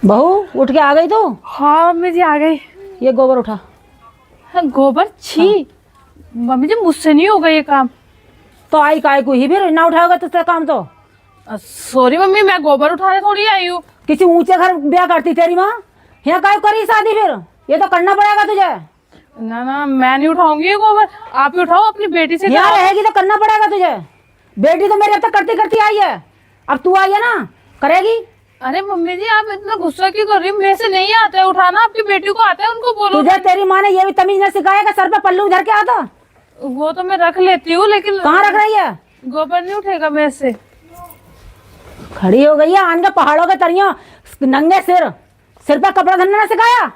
बहू उठ के आ गई तो? हाँ मम्मी जी आ गई। ये गोबर उठा। हाँ, गोबर छी। मम्मी जी मुझसे नहीं होगा ये काम। तो आई काय को ही फिर ना उठाओगे तो तेरा काम तो। सॉरी मम्मी, मैं गोबर उठाने थोड़ी आई हूँ। किसी ऊंचे घर ब्याह करती तेरी माँ, यहाँ काय करी शादी फिर? ये तो करना पड़ेगा तुझे। ना ना मैं नहीं उठाऊंगी ये गोबर, आप ही उठाओ अपनी बेटी से। यहाँ रहेगी तो करना पड़ेगा तुझे। बेटी तो मेरी अब तक करती करती आई है, अब तू आई है ना करेगी। अरे मम्मी जी आप इतना गुस्सा क्यों कर रही हो? मेरे से नहीं आता है उठाना, आपकी बेटी को आता है, उनको बोलो। तुझे तेरी माँ ने ये भी तमीज न सिखाया कि सर पे पल्लू धर के आता? वो तो मैं रख लेती हूँ लेकिन कहाँ रख रही है? गोबर नहीं उठेगा मेरे से। खड़ी हो गई है आन के पहाड़ों के तरिया, नंगे सिर पे कपड़ा धरना न सिखाया।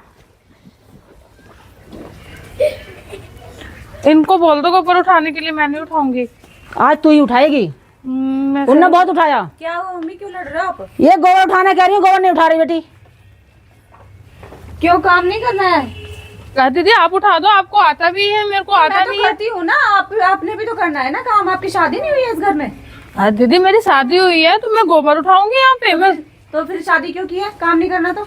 इनको बोल दो गोबर उठाने के लिए, मैं नहीं उठाऊंगी। आज तू ही उठाएगी, उनने बहुत उठाया। क्या हुआ मम्मी, क्यों लड़ रहे हो आप? ये गोबर उठाने कह रही हूँ, गोबर नहीं उठा रही बेटी। क्यों काम नहीं करना है? दीदी आप उठा दो, आपको आता भी है, मेरे को आता मैं तो नहीं है। करती हूँ ना, आपने भी तो करना है ना काम। आपकी शादी नहीं हुई है इस घर में? हाँ दीदी मेरी शादी हुई है तो मैं गोबर उठाऊंगी यहाँ पे। मैं तो फिर शादी क्यों की है? काम नहीं करना तो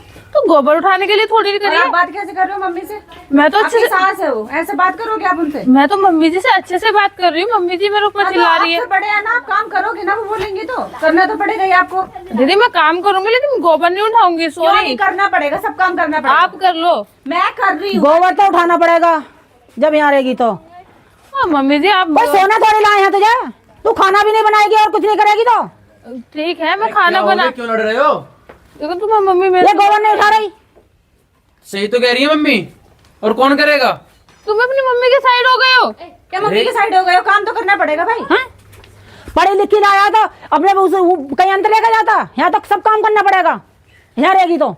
गोबर उठाने के लिए थोड़ी और करी आप है। बात कैसे कर रहे हो मम्मी से? मैं तो अच्छे आपकी से, सास है वो, ऐसे बात करोगे आप उनसे? मैं तो मम्मी जी से अच्छे से बात कर रही हूँ। मम्मी जी मेरे ऊपर हाँ, तो चिल्ला रही है। आपसे बड़े हैं ना, आप काम करोगे ना, वो बोलेंगे तो करना तो पड़ेगा ही आपको। दीदी मैं काम करूंगी लेकिन गोबर नहीं उठाऊंगी। क्यों नहीं सॉरी, करना पड़ेगा? सब काम करना पड़ेगा। आप कर लो। मैं कर रही हूँ। गोबर तो उठाना पड़ेगा जब यहाँ रहेगी तो। हाँ मम्मी जी आप बस सोना थोड़ी लाए हैं तुझे, तू खाना भी नहीं बनाएगी और कुछ नहीं करेगी तो। ठीक है मैं खाना बना। क्यों लड़ रहे हो? देखो तुम्हारी मम्मी मेरे ये गोबर नहीं उठा रही। सही तो कह रही है मम्मी, और कौन करेगा? तुम अपनी मम्मी के साइड हो गए हो। क्या मम्मी के साइड हो गए हो? काम तो करना पड़ेगा भाई। हाँ? पढ़ी लिखी लाया तो अपने कहीं अंतर लेकर जाता, यहाँ तक सब काम करना पड़ेगा यहाँ रहेगी तो।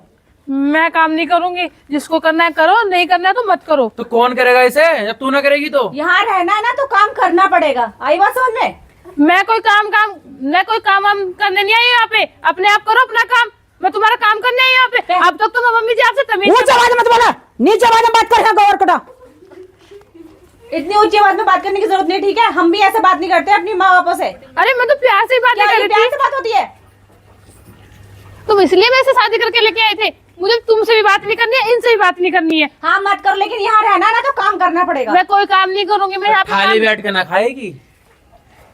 मैं काम नहीं करूंगी, जिसको करना है करो, नहीं करना है तो मत करो। तो कौन करेगा इसे जब तू ना करेगी तो? यहाँ रहना है ना तो काम करना पड़ेगा। आई बात समझ में? मैं कोई काम वाम करने नहीं आई यहाँ पे। अपने आप करो अपना काम, मैं तुम्हारा काम करने आई यहाँ पे। अब तक तो मैं मम्मी जी आपसे तमीज ऊंची आवाज में मत बोला, नीचे आवाज में बात कर। यहाँ गोबर कटा। इतनी ऊंची आवाज में बात करने की जरूरत नहीं, ठीक है? हम भी ऐसे बात नहीं करते अपनी माँ बापों से। अरे मैं तो प्यार से ही बात क्या कर ये रही प्यार थी। से बात होती है? तुम इसलिए मेरे से शादी करके लेके आए थे। मुझे तुमसे भी बात नहीं करनी है, इनसे भी बात नहीं करनी है। हाँ मत करो, लेकिन यहाँ रहना है ना तो काम करना पड़ेगा। मैं कोई काम नहीं करूंगी। मैं यहाँ पे खाली बैठ के ना खाएगी,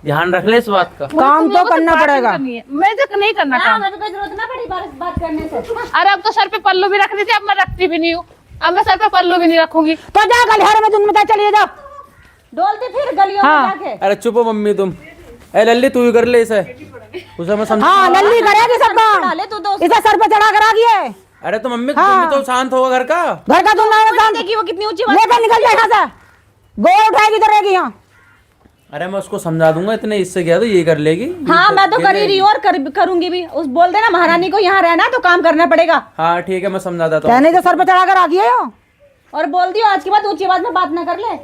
ध्यान रख ले इस बात का। काम तो करना पड़ेगा। मैं तो नहीं करना हाँ, काम। मुझे कोई जरूरत ना पड़ी बात करने से। अरे अब तो सर पे पल्लू भी रखनी थी, अब मैं रखती भी नहीं हूँ। अब मैं सर पे पल्लू भी नहीं रखूंगी। तो जा गलियारे में तुम बता चलिए जाओ। डोलते फिर गलियों में हाँ। जाके। अरे चुप हो मम्मी तुम। ए लल्ली तू ही कर ले इसे, उसे मैं समझा। हाँ लल्ली करेगी सब काम, डाले तू दोस्त। इसे सर पे चढ़ा कर आ गई। अरे तो मम्मी हाँ। तुम भी तो शांत होगा घर का। घर का तुम ना देखी वो कितनी ऊंची बात। लेकर निकल जाए यहाँ से। गोबर उठाएगी तो रहेगी यहाँ। अरे मैं उसको समझा दूंगा, इतने इससे क्या तो ये कर लेगी। हाँ मैं तो कर ही रही हूँ और करूंगी भी। उस बोल देना महारानी को यहाँ रहना तो काम करना पड़ेगा। हाँ ठीक है मैं समझा देता हूँ। कहने तो सर पे चढ़ा कर आ गई है। और बोल दियो आज के बाद ऊंची आवाज में बात ना कर ले।